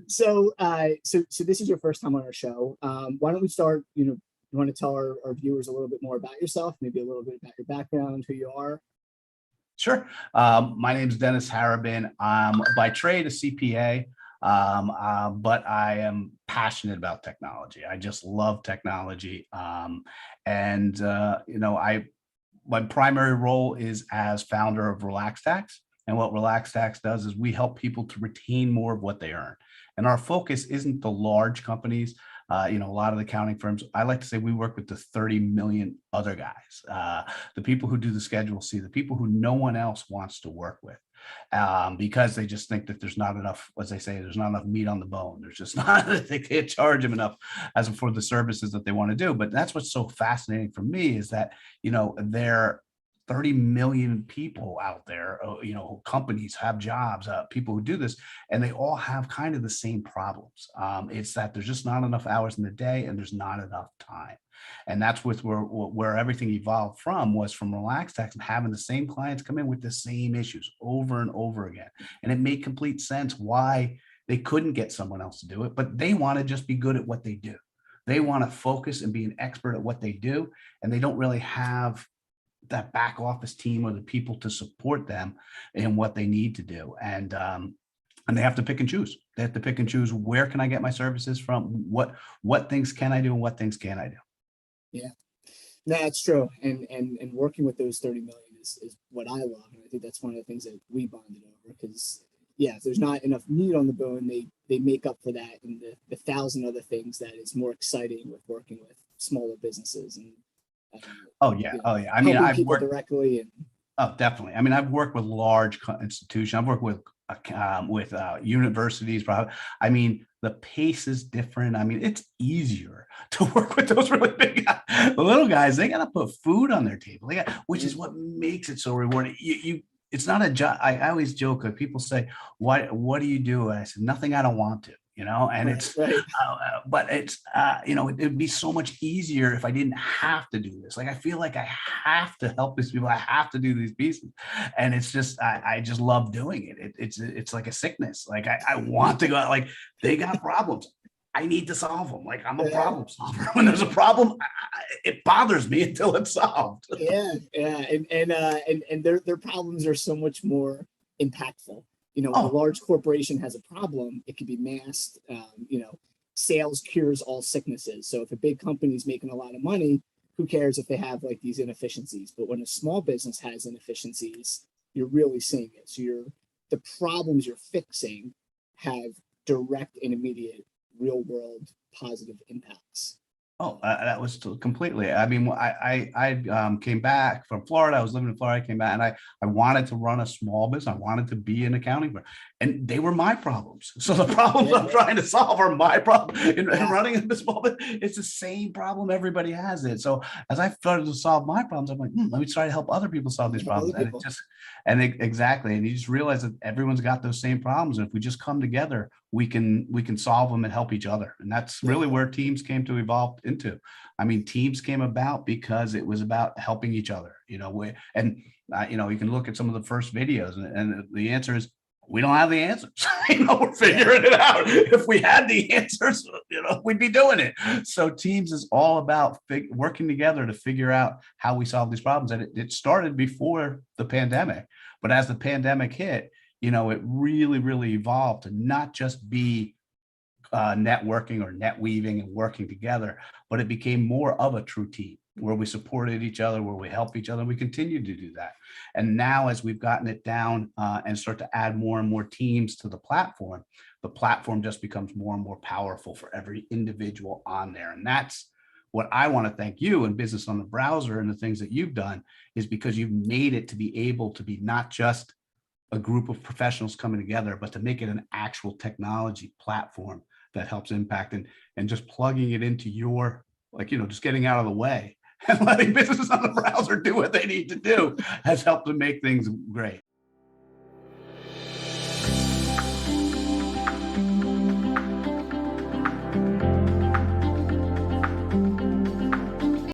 So this is your first time on our show. Why don't we start? You want to tell our viewers a little bit more about yourself, maybe a little bit about your background, who you are. Sure. My name is Dennis Harabin. I'm by trade a CPA, but I am passionate about technology. I just love technology. My primary role is as founder of RelaxTax. And what RelaxTax does is we help people to retain more of what they earn. And our focus isn't the large companies. A lot of the accounting firms, I like to say we work with the 30 million other guys, the people who do the Schedule C, the people who no one else wants to work with, because they just think that there's not enough, as they say, there's not enough meat on the bone. There's just not, they can't charge them enough as for the services that they want to do. But that's what's so fascinating for me is that, they're 30 million people out there, companies have jobs, people who do this, and they all have kind of the same problems. It's that there's just not enough hours in the day and there's not enough time. And that's where everything evolved from, was from RelaxTax and having the same clients come in with the same issues over and over again. And it made complete sense why they couldn't get someone else to do it, but they want to just be good at what they do. They want to focus and be an expert at what they do, and they don't really have that back office team or the people to support them in what they need to do. And they have to pick and choose. They have to pick and choose, where can I get my services from? What things can I do and what things can I do? Yeah, no, that's true. And working with those 30 million is what I love. And I think that's one of the things that we bonded over, because if there's not enough meat on the bone, they make up for that in the thousand other things that is more exciting with working with smaller businesses. And Oh yeah. I mean, I've worked directly. Oh, definitely. I mean, I've worked with large institutions. I've worked with universities. I mean, the pace is different. I mean, it's easier to work with those really big guys. The little guys, they got to put food on their table. Which is what makes it so rewarding. It's not a job. I always joke that people say, what do you do? And I said, nothing I don't want to. And it's, right. but it's, it'd be so much easier if I didn't have to do this. Like, I feel like I have to help these people. I have to do these pieces. And it's just, I just love doing it. It's like a sickness. Like, I want to go out, like, they got problems. I need to solve them. Like, I'm a problem solver. When there's a problem, it bothers me until it's solved. Yeah. And their problems are so much more impactful. If a large corporation has a problem, it can be masked. Sales cures all sicknesses. So if a big company is making a lot of money, who cares if they have like these inefficiencies? But when a small business has inefficiencies, you're really seeing it. So the problems you're fixing have direct and immediate real world positive impacts. Oh, that was completely. I mean, I came back from Florida. I was living in Florida. I came back, and I wanted to run a small business. I wanted to be an accounting firm, and they were my problems. So the problems I'm trying to solve are my problem. In running a small business, it's the same problem. Everybody has it. So as I started to solve my problems, I'm like, let me try to help other people solve these problems. Exactly. And you just realize that everyone's got those same problems, and if we just come together, we can solve them and help each other. And that's really where teams came to evolve into. I mean, teams came about because it was about helping each other, you can look at some of the first videos, and the answer is, we don't have the answers. We're figuring it out. If we had the answers, we'd be doing it. So teams is all about working together to figure out how we solve these problems. And it started before the pandemic, but as the pandemic hit, it really, really evolved to not just be networking or net weaving and working together, but it became more of a true team where we supported each other, where we helped each other. And we continue to do that. And now, as we've gotten it down and start to add more and more teams to the platform just becomes more and more powerful for every individual on there. And that's what I want to thank you and Business on the Browser and the things that you've done, is because you've made it to be able to be not just a group of professionals coming together, but to make it an actual technology platform that helps impact, and just plugging it into your, just getting out of the way and letting Business on the Browser do what they need to do has helped to make things great.